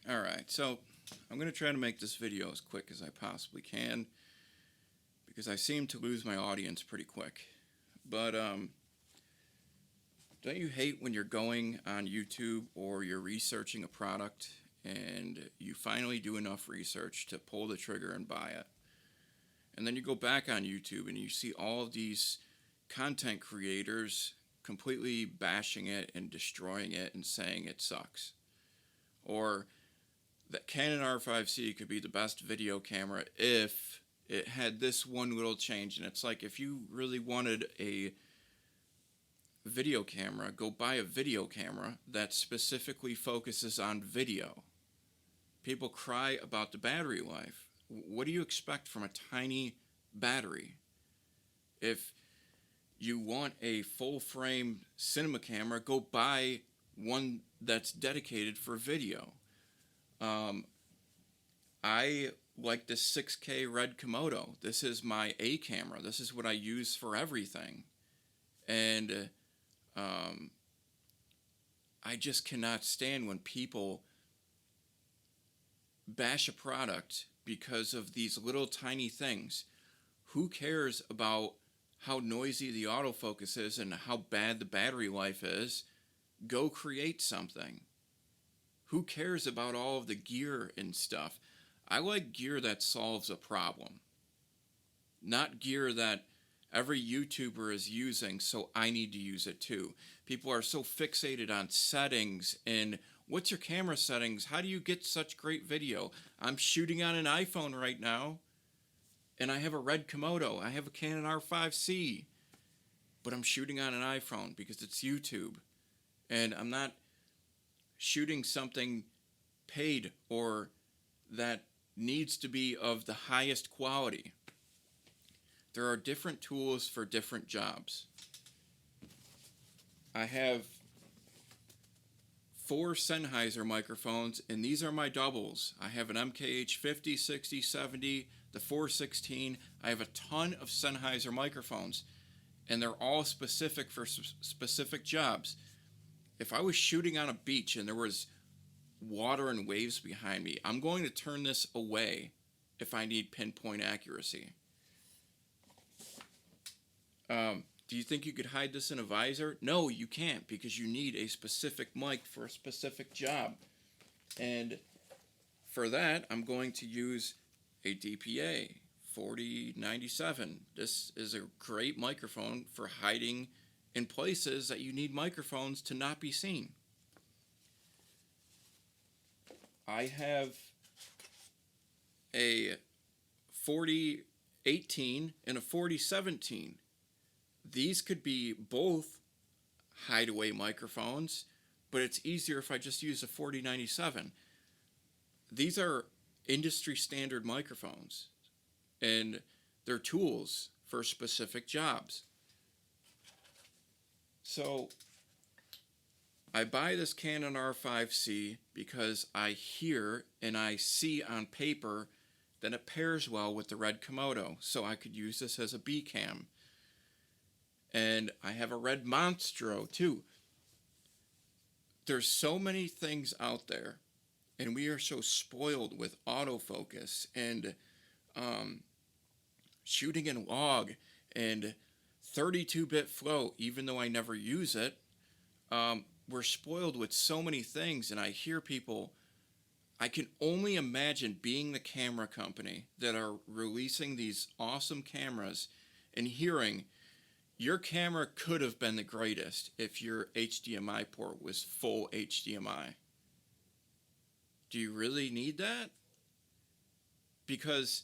Alright, so I'm going to try to make this video as quick as I possibly can because I seem to lose my audience pretty quick. But don't you hate when you're going on YouTube or you're researching a product and you finally do enough research to pull the trigger and buy it? And then you go back on YouTube and you see all of these content creators completely bashing it and destroying it and saying it sucks. Or that Canon r5c could be the best video camera if it had this one little change. And it's like, if you really wanted a video camera, go buy a video camera that specifically focuses on video. People cry about the battery life. What do you expect from a tiny battery? If you want a full frame cinema camera, go buy one that's dedicated for video. I like this 6K red Komodo. This is my A camera. This is what I use for everything. And I just cannot stand when people bash a product because of these little tiny things. Who cares about how noisy the autofocus is and how bad the battery life is? Go create something. Who cares about all of the gear and stuff? I like gear that solves a problem, not gear that every YouTuber is using, so I need to use it too. People are so fixated on settings and what's your camera settings? How do you get such great video? I'm shooting on an iPhone right now, and I have a red Komodo. I have a Canon r5c, but I'm shooting on an iPhone because it's YouTube, and I'm not shooting something paid or that needs to be of the highest quality. There are different tools for different jobs. I have 4 Sennheiser microphones, and these are my doubles. I have an MKH 50, 60, 70, the 416. I have a ton of Sennheiser microphones, and they're all specific for specific jobs. If I was shooting on a beach and there was water and waves behind me, I'm going to turn this away if I need pinpoint accuracy. Do you think you could hide this in a visor? No, you can't, because you need a specific mic for a specific job. And for that, I'm going to use a DPA 4097. This is a great microphone for hiding in places that you need microphones to not be seen. I have a 4018 and a 4017. These could be both hideaway microphones, but it's easier if I just use a 4097. These are industry standard microphones, and they're tools for specific jobs. So I buy this Canon r5c because I hear and I see on paper that it pairs well with the red Komodo, so I could use this as a B cam. And I have a red Monstro too. There's so many things out there, and we are so spoiled with autofocus and shooting in log and 32-bit float, even though I never use it. We're spoiled with so many things, and I hear people, I can only imagine being the camera company that are releasing these awesome cameras and hearing, your camera could have been the greatest if your HDMI port was full HDMI. Do you really need that? Because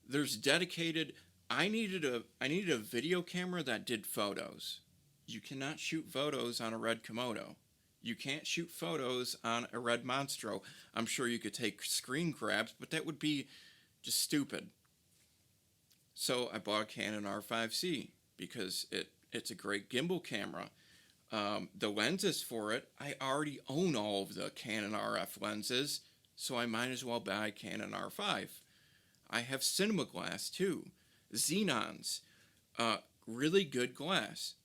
there's dedicated, I needed a video camera that did photos. You cannot shoot photos on a red Komodo. You can't shoot photos on a red Monstro. I'm sure you could take screen grabs, but that would be just stupid. So I bought a Canon r5c because it's a great gimbal camera. The lenses for it, I already own all of the Canon RF lenses, so I might as well buy Canon R5. I have cinema glass too, xenons, really good glass.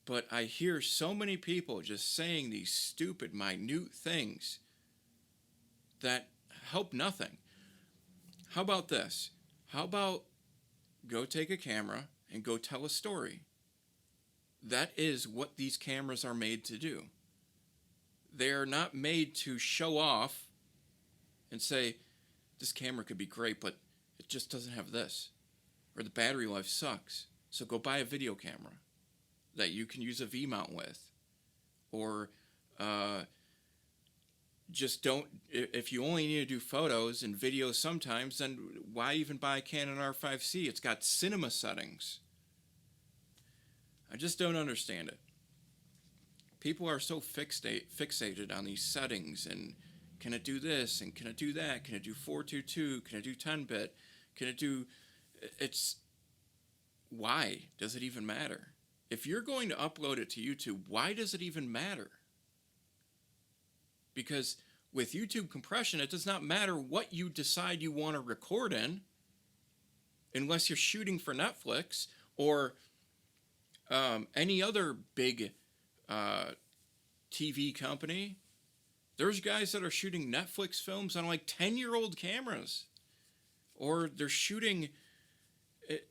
But I hear so many people just saying these stupid, minute things. that help nothing. How about this? How about go take a camera and go tell a story? That is what these cameras are made to do. They are not made to show off and say, this camera could be great, but it just doesn't have this. Or the battery life sucks. So go buy a video camera that you can use a V-mount with. Or just don't, if you only need to do photos and videos sometimes, then why even buy a Canon r5c? It's got cinema settings. I just don't understand it. People are so fixated on these settings and can it do this and can it do that? Can it do 422? Can it do 10-bit? Can it do... It's... Why does it even matter? If you're going to upload it to YouTube, why does it even matter? Because with YouTube compression, it does not matter what you decide you want to record in, unless you're shooting for Netflix or any other big TV company. There's guys that are shooting Netflix films on like 10-year-old cameras, or they're shooting it.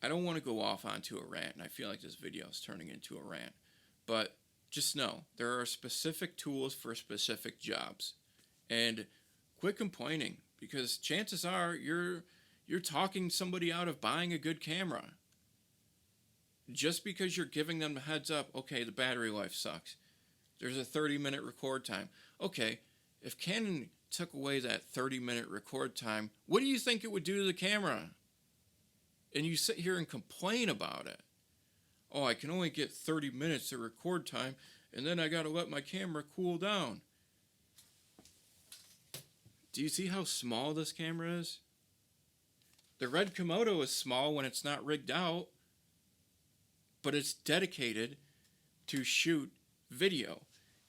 I don't want to go off onto a rant, and I feel like this video is turning into a rant, but just know there are specific tools for specific jobs, and quit complaining, because chances are you're talking somebody out of buying a good camera. Just because you're giving them the heads up, okay, the battery life sucks. There's a 30-minute record time. Okay, if Canon took away that 30-minute record time, what do you think it would do to the camera? And you sit here and complain about it. Oh, I can only get 30 minutes of record time, and then I got to let my camera cool down. Do you see how small this camera is? The Red Komodo is small when it's not rigged out, but it's dedicated to shoot video.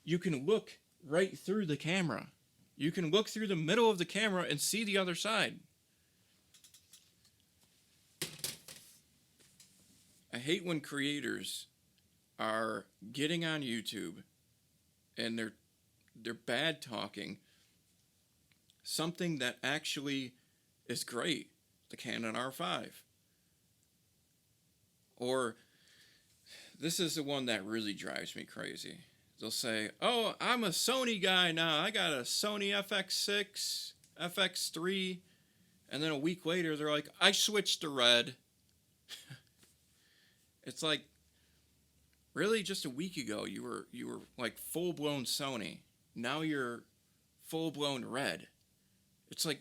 You can look right through the camera. You can look through the middle of the camera and see the other side. I hate when creators are getting on YouTube and they're bad talking something that actually is great, the Canon R5. Or this is the one that really drives me crazy. They'll say, oh, I'm a Sony guy now. I got a Sony FX6, FX3. And then a week later, they're like, I switched to Red. It's like, really, just a week ago, you were like full-blown Sony. Now you're full-blown Red. It's like,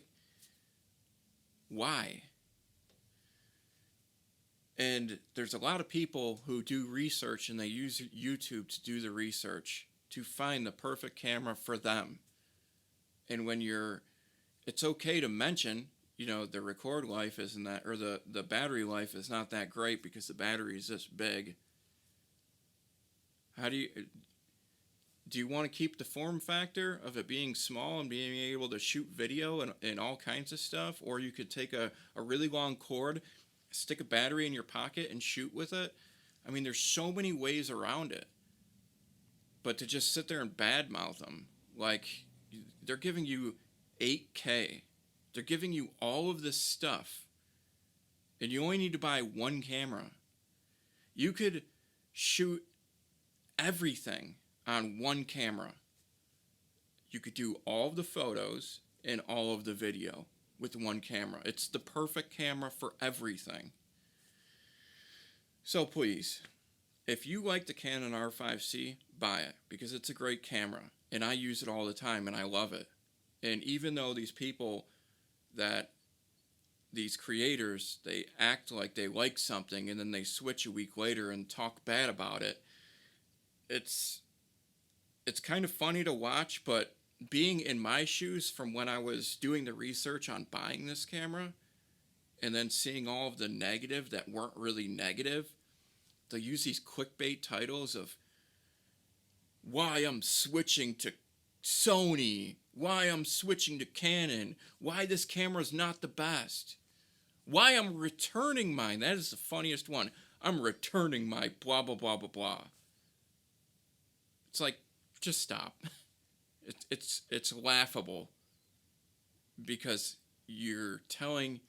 why? And there's a lot of people who do research and they use YouTube to do the research to find the perfect camera for them. And when it's okay to mention, the record life isn't that, or the battery life is not that great because the battery is this big. How do you want to keep the form factor of it being small and being able to shoot video and all kinds of stuff? Or you could take a really long cord, stick a battery in your pocket and shoot with it. I mean, there's so many ways around it. But to just sit there and badmouth them, like, they're giving you 8K. They're giving you all of this stuff. And you only need to buy one camera. You could shoot everything on one camera. You could do all of the photos and all of the video with one camera. It's the perfect camera for everything. So please, if you like the Canon R5C, buy it, because it's a great camera and I use it all the time and I love it. And even though these creators, they act like they like something and then they switch a week later and talk bad about it, it's kind of funny to watch. But being in my shoes from when I was doing the research on buying this camera and then seeing all of the negative that weren't really negative, they'll use these clickbait titles of why I'm switching to Sony, why I'm switching to Canon, why this camera's not the best, why I'm returning mine. That is the funniest one. I'm returning my blah, blah, blah, blah, blah. It's like, just stop. It's laughable because you're telling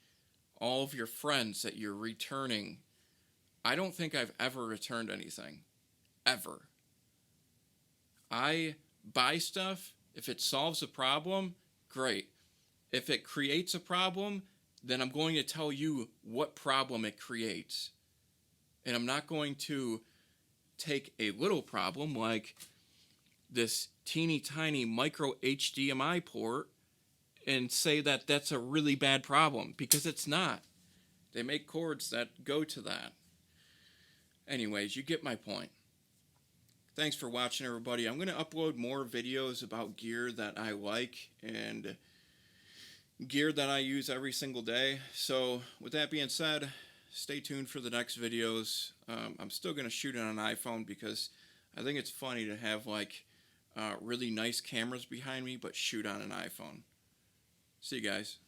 all of your friends that you're returning. I don't think I've ever returned anything. Ever. I buy stuff. If it solves a problem, great. If it creates a problem, then I'm going to tell you what problem it creates. And I'm not going to take a little problem like this teeny tiny micro HDMI port and say that that's a really bad problem, because it's not. They make cords that go to that. Anyways, you get my point. Thanks for watching, everybody. I'm going to upload more videos about gear that I like and gear that I use every single day. So with that being said, stay tuned for the next videos. I'm still going to shoot on an iPhone because I think it's funny to have like really nice cameras behind me but shoot on an iPhone. See you guys.